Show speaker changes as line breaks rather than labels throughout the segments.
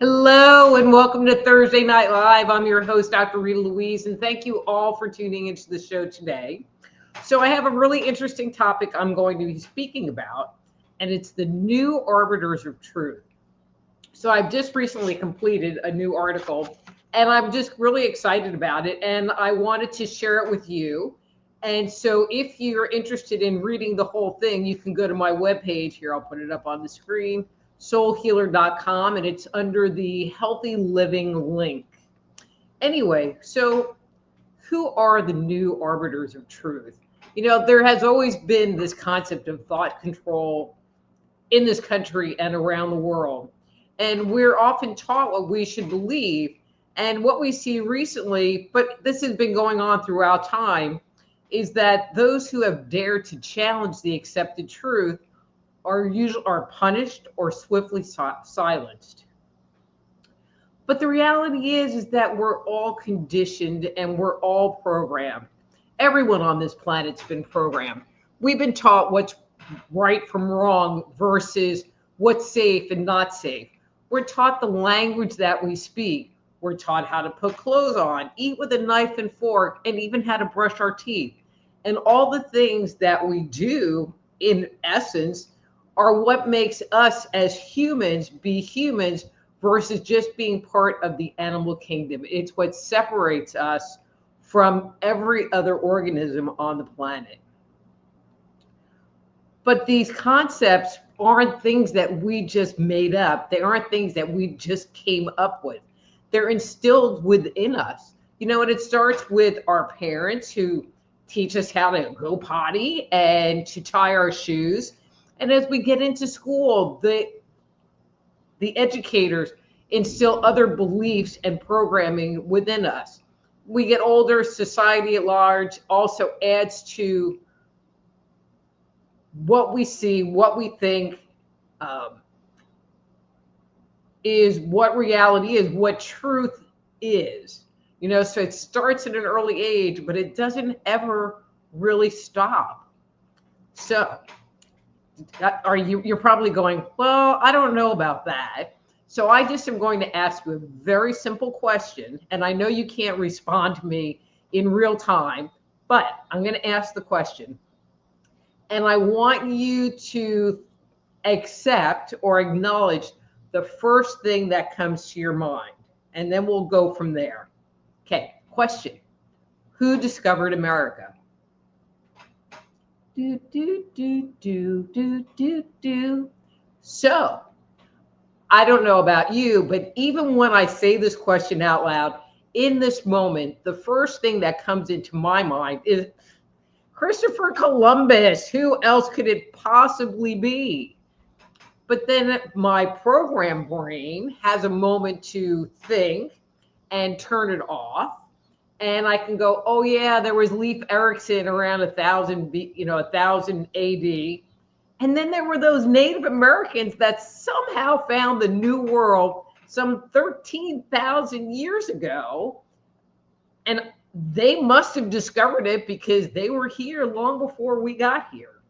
Hello and welcome to Thursday Night Live. I'm your host, Dr. Rita Louise, and thank you all for tuning into the show today. So I have a really interesting topic I'm going to be speaking about, and it's the new arbiters of truth. So I've just recently completed a new article, and I'm just really excited about it, and I wanted to share it with you. And so if you're interested in reading the whole thing, you can go to my webpage here. I'll put it up on the screen. soulhealer.com, and it's under the healthy living link. Anyway, so who are the new arbiters of truth? You know, there has always been this concept of thought control in this country and around the world. And we're often taught what we should believe. And what we see recently, but this has been going on throughout time, is that those who have dared to challenge the accepted truth are punished or swiftly silenced. But the reality is that we're all conditioned and we're all programmed. Everyone on this planet's been programmed. We've been taught what's right from wrong versus what's safe and not safe. We're taught the language that we speak. We're taught how to put clothes on, eat with a knife and fork, and even how to brush our teeth. And all the things that we do, in essence, are what makes us as humans be humans versus just being part of the animal kingdom. It's what separates us from every other organism on the planet. But these concepts aren't things that we just made up. They aren't things that we just came up with. They're instilled within us. You know, and it starts with our parents who teach us how to go potty and to tie our shoes. And as we get into school, the educators instill other beliefs and programming within us. We get older, society at large also adds to what we see, what we think is what reality is, what truth is. You know, so it starts at an early age, but it doesn't ever really stop. So you're probably going, well, I don't know about that. So I just am going to ask you a very simple question. And I know you can't respond to me in real time, but I'm going to ask the question. And I want you to accept or acknowledge the first thing that comes to your mind. And then we'll go from there. Okay, question. Who discovered America? So, I don't know about you, but even when I say this question out loud, in this moment, the first thing that comes into my mind is Christopher Columbus. Who else could it possibly be? But then my program brain has a moment to think and turn it off. And I can go, oh yeah, there was Leif Erikson around 1000 AD. And then there were those Native Americans that somehow found the New World some 13,000 years ago. And they must have discovered it because they were here long before we got here.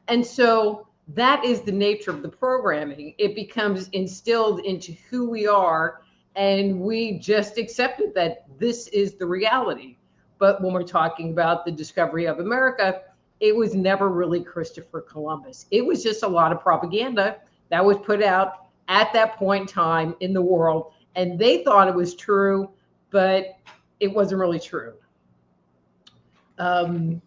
And so that is the nature of the programming. It becomes instilled into who we are. And we just accepted that this is the reality. But when we're talking about the discovery of America, it was never really Christopher Columbus. It was just a lot of propaganda that was put out at that point in time in the world. And they thought it was true, but it wasn't really true. And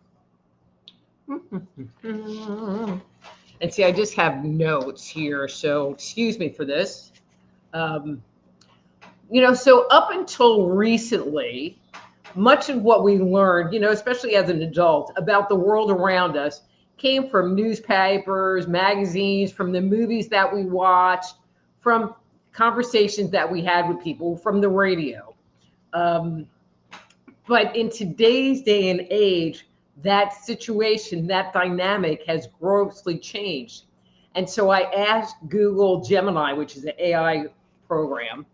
see, I just have notes here, so excuse me for this. So up until recently, much of what we learned, especially as an adult, about the world around us came from newspapers, magazines, from the movies that we watched, from conversations that we had with people, from the radio. But in today's day and age, that situation, that dynamic has grossly changed. And so I asked Google Gemini, which is an AI program,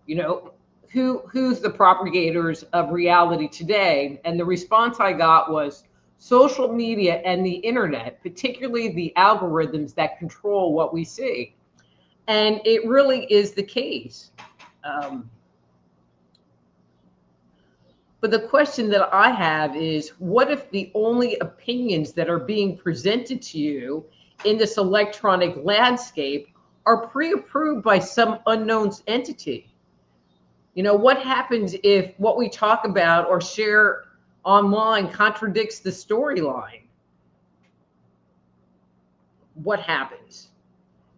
you know, who's the propagators of reality today? And the response I got was social media and the internet, particularly the algorithms that control what we see. And it really is the case. But the question that I have is, what if the only opinions that are being presented to you in this electronic landscape are pre-approved by some unknown entity? You know, what happens if what we talk about or share online contradicts the storyline? What happens?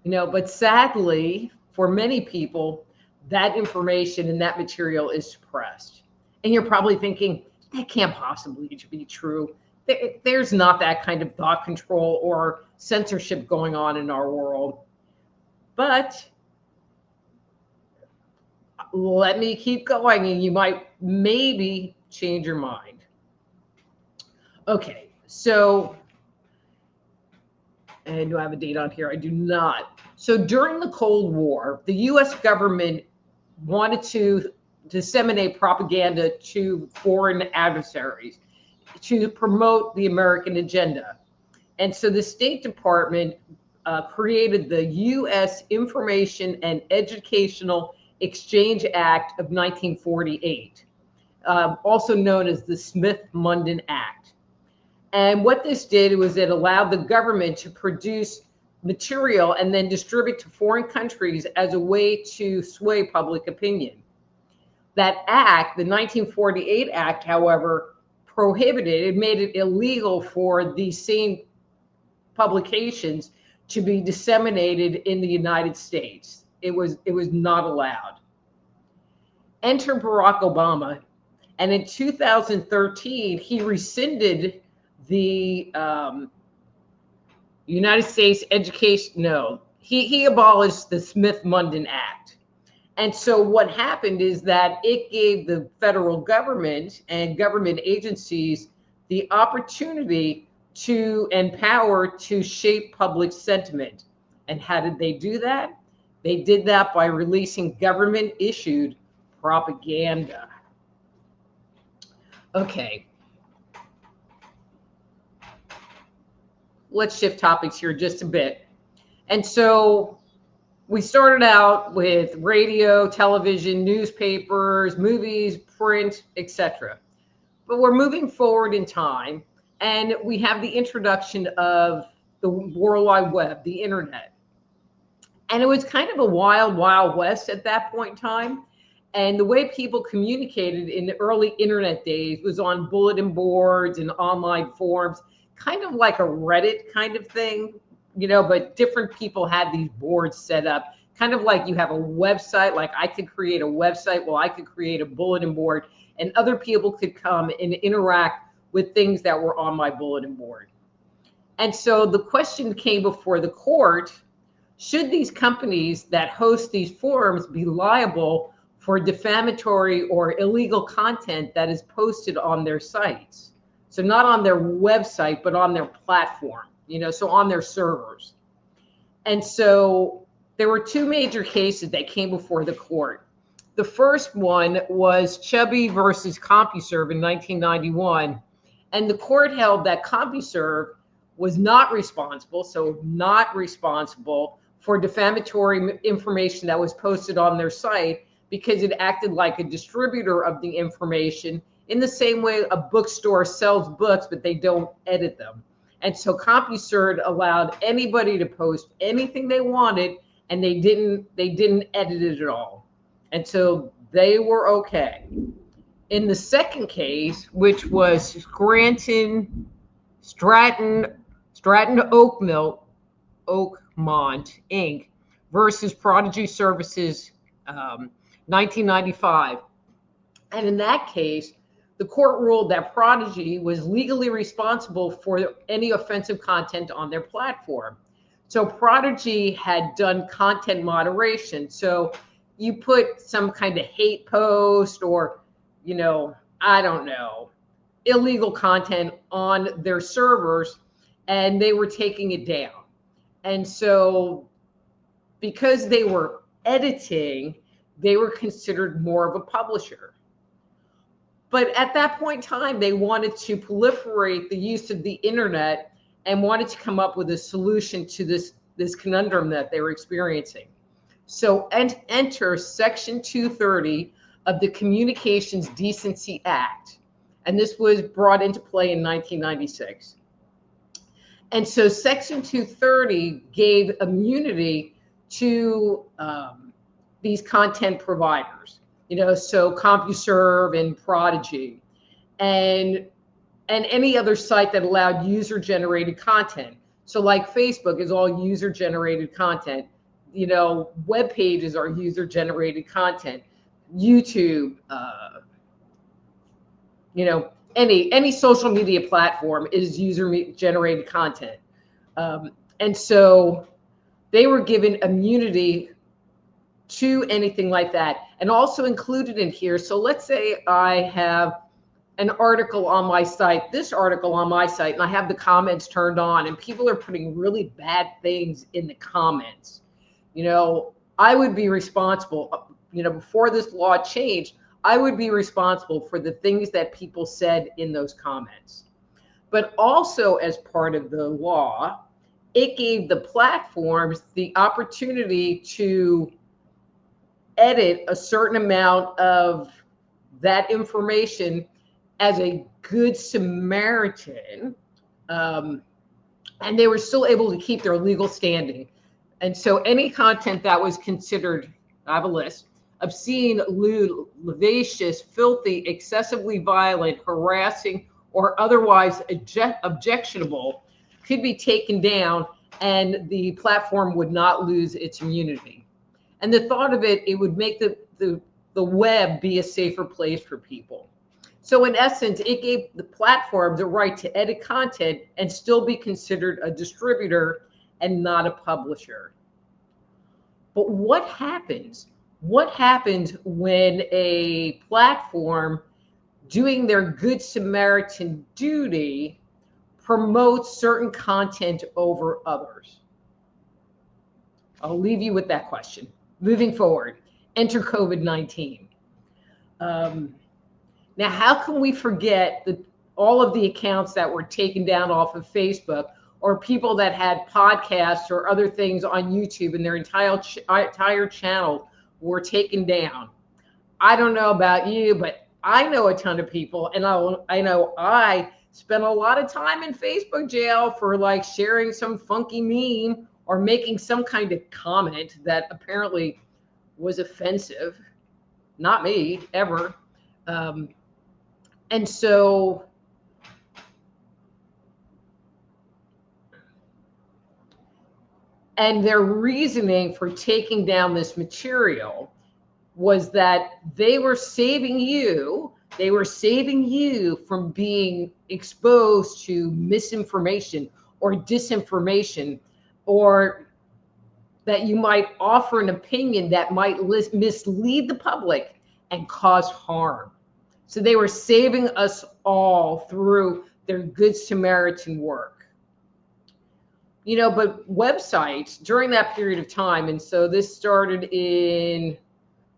You know, but sadly, for many people, that information and that material is suppressed. And you're probably thinking, that can't possibly be true. There's not that kind of thought control or censorship going on in our world. But let me keep going and you might maybe change your mind. Okay, so, and do I have a date on here? I do not. So during the Cold War, the US government wanted to disseminate propaganda to foreign adversaries to promote the American agenda. And so the State Department created the U.S. Information and Educational Exchange Act of 1948, also known as the Smith-Mundt Act. And what this did was it allowed the government to produce material and then distribute to foreign countries as a way to sway public opinion. That act, the 1948 Act, however, prohibited, it made it illegal for these same publications to be disseminated in the United States. It was not allowed. Enter Barack Obama, and in 2013, he rescinded the United States Education, no, he abolished the Smith-Mundt Act. And so what happened is that it gave the federal government and government agencies the opportunity to empower to shape public sentiment. And how did they do that? They did that by releasing government-issued propaganda. Okay. Let's shift topics here just a bit. And so we started out with radio, television, newspapers, movies, print, etc. But we're moving forward in time, and we have the introduction of the World Wide Web, the internet. And it was kind of a wild, wild west at that point in time. And the way people communicated in the early internet days was on bulletin boards and online forums, kind of like a Reddit kind of thing, you know, but different people had these boards set up, kind of like you have a website, like I could create a website, well, I could create a bulletin board, and other people could come and interact with things that were on my bulletin board. And so the question came before the court, should these companies that host these forums be liable for defamatory or illegal content that is posted on their sites? So not on their website, but on their platform, you know, so on their servers. And so there were two major cases that came before the court. The first one was Chubby versus CompuServe in 1991. And the court held that CompuServe was not responsible, for defamatory information that was posted on their site, because it acted like a distributor of the information in the same way a bookstore sells books, but they don't edit them. And so CompuServe allowed anybody to post anything they wanted, and they didn't edit it at all. And so they were okay. In the second case, which was Stratton Oakmont Inc. versus Prodigy Services, 1995. And in that case, the court ruled that Prodigy was legally responsible for any offensive content on their platform. So Prodigy had done content moderation. So you put some kind of hate post or, I don't know, illegal content on their servers, and they were taking it down. And so because they were editing, they were considered more of a publisher. But at that point in time, they wanted to proliferate the use of the internet and wanted to come up with a solution to this conundrum that they were experiencing. So enter Section 230 of the Communications Decency Act. And this was brought into play in 1996. And so Section 230 gave immunity to these content providers. So CompuServe and Prodigy, and any other site that allowed user-generated content. So like Facebook is all user-generated content. Web pages are user-generated content. YouTube, any social media platform is user-generated content. And so they were given immunity to anything like that, and also included in here. So let's say I have an article on my site, this article on my site, and I have the comments turned on, and people are putting really bad things in the comments. I would be responsible, before this law changed, I would be responsible for the things that people said in those comments. But also as part of the law, it gave the platforms the opportunity to edit a certain amount of that information as a good Samaritan, and they were still able to keep their legal standing. And so any content that was considered, I have a list, obscene, lewd, lascivious, filthy, excessively violent, harassing, or otherwise objectionable could be taken down, and the platform would not lose its immunity. And the thought of it would make the web be a safer place for people. So in essence, it gave the platform the right to edit content and still be considered a distributor and not a publisher. But what happens? What happens when a platform doing their Good Samaritan duty promotes certain content over others? I'll leave you with that question. Moving forward, enter COVID-19. Now, how can we forget all of the accounts that were taken down off of Facebook, or people that had podcasts or other things on YouTube and their entire channel were taken down? I don't know about you, but I know a ton of people, and I know I spent a lot of time in Facebook jail for like sharing some funky meme or making some kind of comment that apparently was offensive. Not me, ever. And so and their reasoning for taking down this material was that they were saving you from being exposed to misinformation or disinformation, or that you might offer an opinion that might mislead the public and cause harm. So they were saving us all through their Good Samaritan work. But websites during that period of time, and so this started in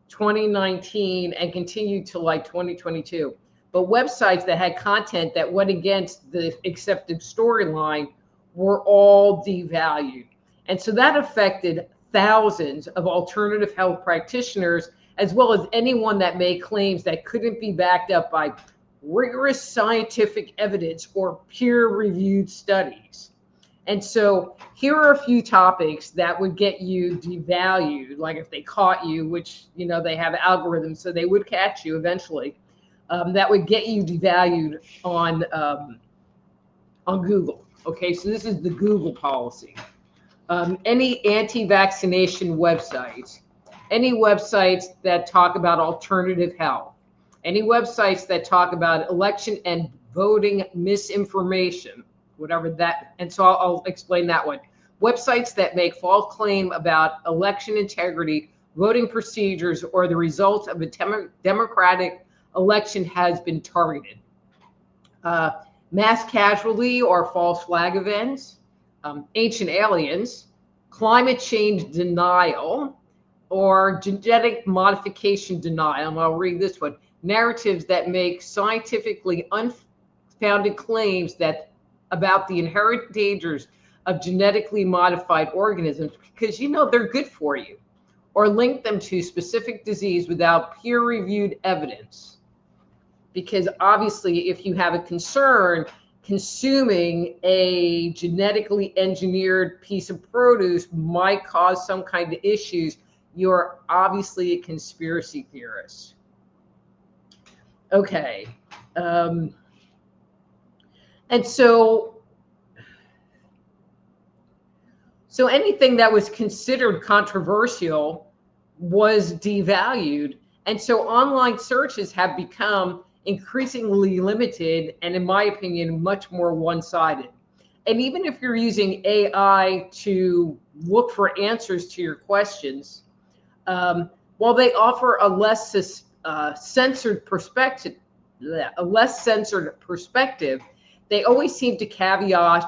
2019 and continued to like 2022, but websites that had content that went against the accepted storyline were all devalued. And so that affected thousands of alternative health practitioners, as well as anyone that made claims that couldn't be backed up by rigorous scientific evidence or peer-reviewed studies. And so here are a few topics that would get you devalued, like if they caught you, which, they have algorithms, so they would catch you eventually, that would get you devalued on Google. Okay, so this is the Google policy. Any anti-vaccination websites, any websites that talk about alternative health, Any websites that talk about election and voting misinformation, whatever that, and so I'll explain that one. Websites that make false claim about election integrity, voting procedures, or the results of a democratic election has been targeted. Mass casualty or false flag events, ancient aliens, climate change denial, or genetic modification denial. And I'll read this one. Narratives that make scientifically unfounded claims that about the inherent dangers of genetically modified organisms because they're good for you, or link them to specific disease without peer-reviewed evidence. Because obviously, if you have a concern, consuming a genetically engineered piece of produce might cause some kind of issues, you're obviously a conspiracy theorist. Okay. And so anything that was considered controversial was devalued. And so online searches have become increasingly limited and, in my opinion, much more one-sided. And even if you're using AI to look for answers to your questions, while they offer a less censored perspective, they always seem to caveat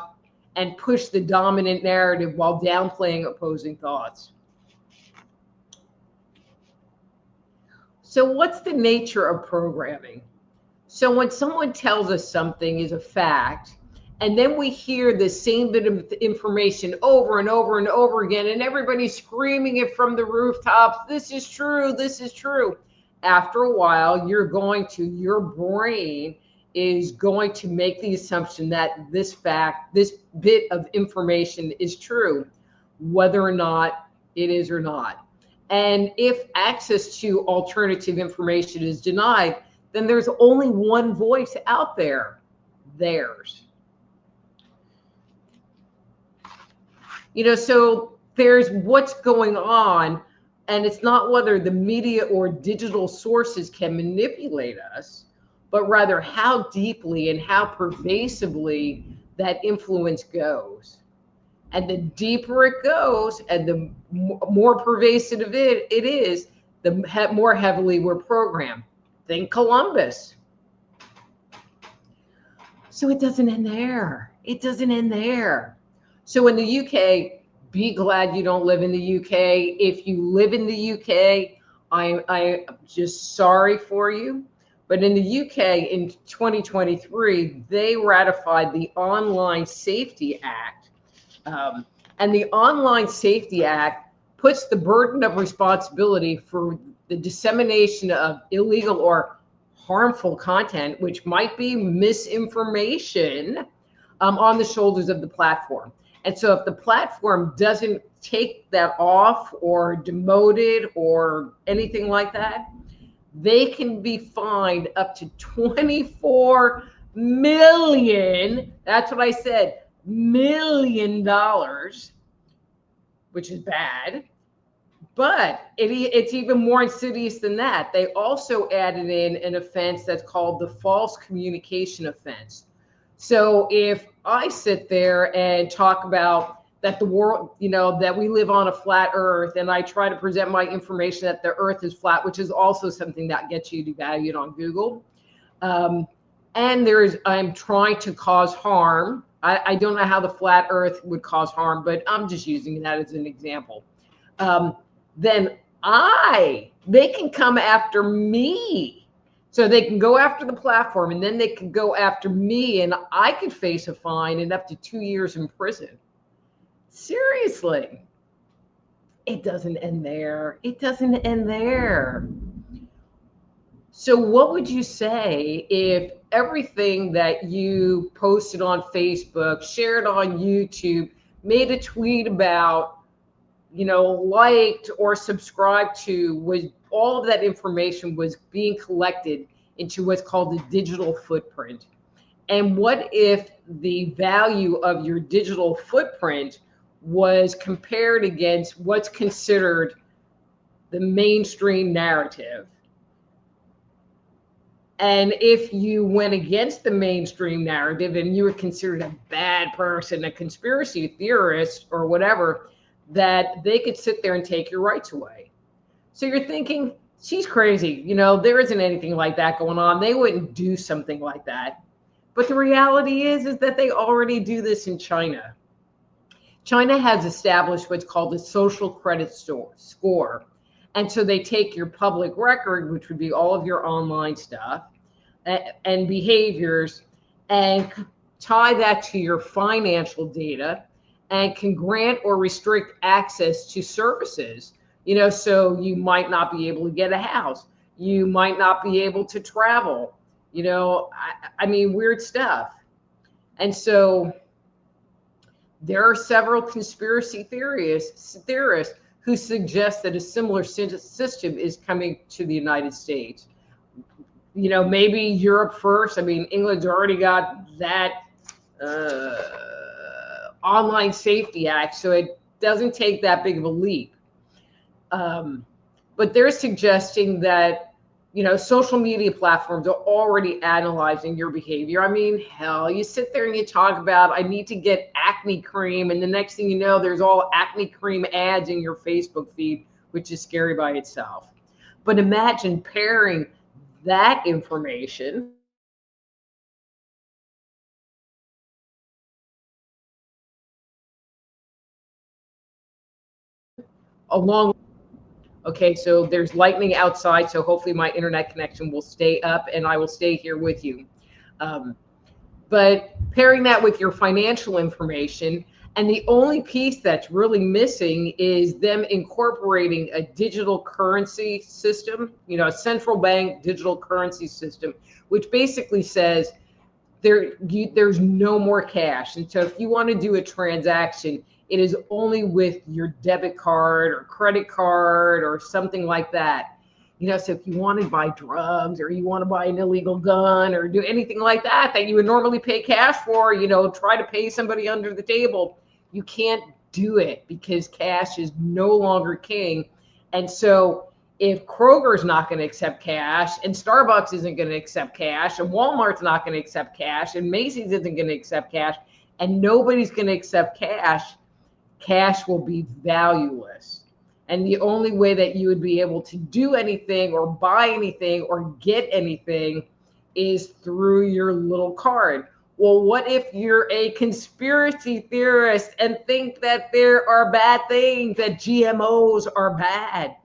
and push the dominant narrative while downplaying opposing thoughts. So what's the nature of programming? So when someone tells us something is a fact, and then we hear the same bit of information over and over and over again, and everybody's screaming it from the rooftops, this is true, this is true. After a while, your brain is going to make the assumption that this fact, this bit of information is true, whether or not it is or not. And if access to alternative information is denied, then there's only one voice out there, theirs. So there's what's going on, and it's not whether the media or digital sources can manipulate us, but rather how deeply and how pervasively that influence goes. And the deeper it goes and the more pervasive it is, the more heavily we're programmed. Think Columbus. So it doesn't end there. It doesn't end there. So in the UK, be glad you don't live in the UK. If you live in the UK, I'm just sorry for you. But in the UK in 2023, they ratified the Online Safety Act. And the Online Safety Act puts the burden of responsibility for the dissemination of illegal or harmful content, which might be misinformation, on the shoulders of the platform. And so if the platform doesn't take that off or demote it or anything like that, they can be fined up to $24 million. That's what I said, $1 million, which is bad. But it's even more insidious than that. They also added in an offense that's called the false communication offense. So if I sit there and talk about that the world, that we live on a flat earth, and I try to present my information that the earth is flat, which is also something that gets you devalued on Google. And I'm trying to cause harm. I don't know how the flat earth would cause harm, but I'm just using that as an example. Then they can come after me. So they can go after the platform, and then they can go after me, and I could face a fine and up to 2 years in prison. Seriously. It doesn't end there. It doesn't end there. So what would you say if everything that you posted on Facebook, shared on YouTube, made a tweet about, liked or subscribed to, was all of that information was being collected into what's called the digital footprint? And what if the value of your digital footprint was compared against what's considered the mainstream narrative? And if you went against the mainstream narrative and you were considered a bad person, a conspiracy theorist, or whatever, that they could sit there and take your rights away. So you're thinking, she's crazy. There isn't anything like that going on. They wouldn't do something like that. But the reality is that they already do this in China. China has established what's called the social credit score. And so they take your public record, which would be all of your online stuff and behaviors, and tie that to your financial data, and can grant or restrict access to services. So you might not be able to get a house. You might not be able to travel. I mean, weird stuff. And so there are several conspiracy theorists who suggest that a similar system is coming to the United States. Maybe Europe first. I mean, England's already got that Online Safety Act, so it doesn't take that big of a leap. But they're suggesting that social media platforms are already analyzing your behavior. I mean, hell, you sit there and you talk about, I need to get acne cream, and the next thing you know, there's all acne cream ads in your Facebook feed, which is scary by itself. But imagine pairing that information along. Okay, so there's lightning outside, so hopefully my internet connection will stay up and I will stay here with you. But pairing that with your financial information, and the only piece that's really missing is them incorporating a digital currency system, a central bank digital currency system, which basically says there's no more cash. And so if you want to do a transaction, it is only with your debit card or credit card or something like that. So if you want to buy drugs or you want to buy an illegal gun or do anything like that you would normally pay cash for, try to pay somebody under the table, you can't do it because cash is no longer king. And so if Kroger's not going to accept cash, and Starbucks isn't going to accept cash, and Walmart's not going to accept cash, and Macy's isn't going to accept cash, and nobody's going to accept cash will be valueless. And the only way that you would be able to do anything or buy anything or get anything is through your little card. Well, what if you're a conspiracy theorist and think that there are bad things, that GMOs are bad?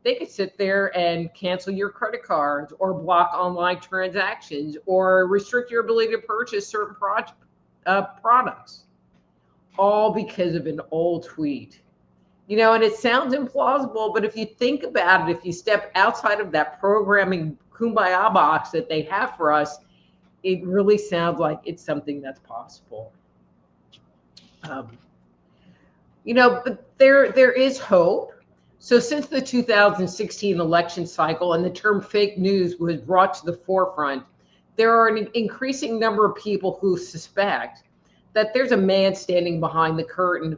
They could sit there and cancel your credit cards or block online transactions or restrict your ability to purchase certain products, all because of an old tweet. And it sounds implausible, but if you think about it, if you step outside of that programming kumbaya box that they have for us, it really sounds like it's something that's possible. But there is hope. So since the 2016 election cycle and the term fake news was brought to the forefront, there are an increasing number of people who suspect that there's a man standing behind the curtain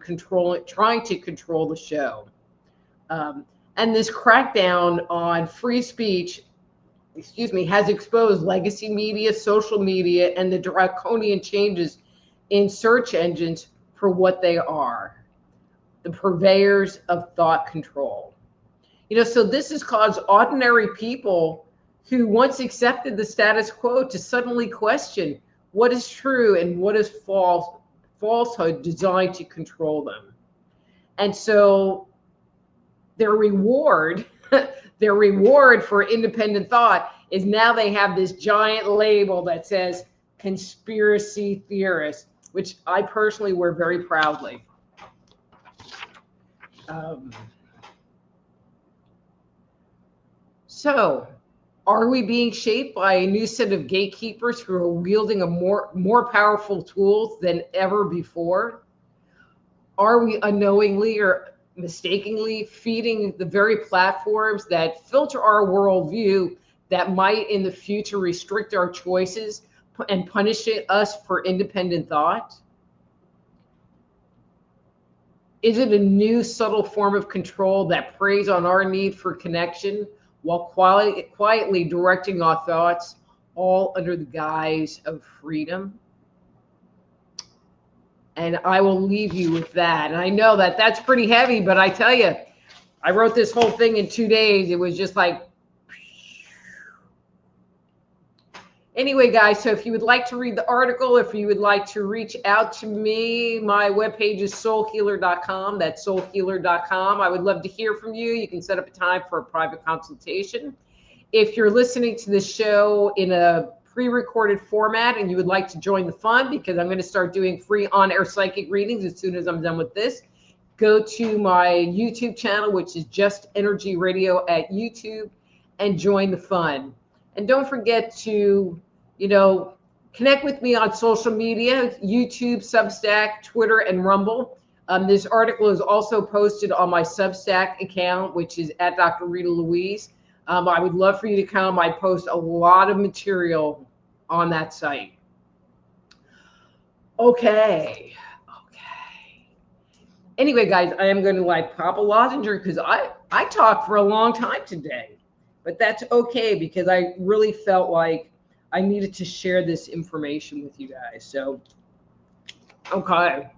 trying to control the show. And this crackdown on free speech, has exposed legacy media, social media, and the draconian changes in search engines for what they are: the purveyors of thought control. So this has caused ordinary people who once accepted the status quo to suddenly question what is true and what is falsehood designed to control them. And so their reward for independent thought is now they have this giant label that says conspiracy theorist, which I personally wear very proudly. So are we being shaped by a new set of gatekeepers who are wielding a more powerful tools than ever before? Are we unknowingly or mistakenly feeding the very platforms that filter our worldview, that might in the future restrict our choices and punish us for independent thought? Is it a new subtle form of control that preys on our need for connection while quietly directing our thoughts all under the guise of freedom. And I will leave you with that. And I know that that's pretty heavy, but I tell you, I wrote this whole thing in 2 days. It was just like, anyway, guys, so if you would like to read the article, if you would like to reach out to me, my webpage is soulhealer.com. That's soulhealer.com. I would love to hear from you. You can set up a time for a private consultation. If you're listening to this show in a pre-recorded format and you would like to join the fun, because I'm going to start doing free on-air psychic readings as soon as I'm done with this, go to my YouTube channel, which is Just Energy Radio at YouTube, and join the fun. And don't forget to, connect with me on social media, YouTube, Substack, Twitter, and Rumble. This article is also posted on my Substack account, which is at Dr. Rita Louise. I would love for you to come. I post a lot of material on that site. Okay. Anyway, guys, I am going to pop a lozenge because I talked for a long time today, but that's okay because I really felt like I needed to share this information with you guys. So, okay.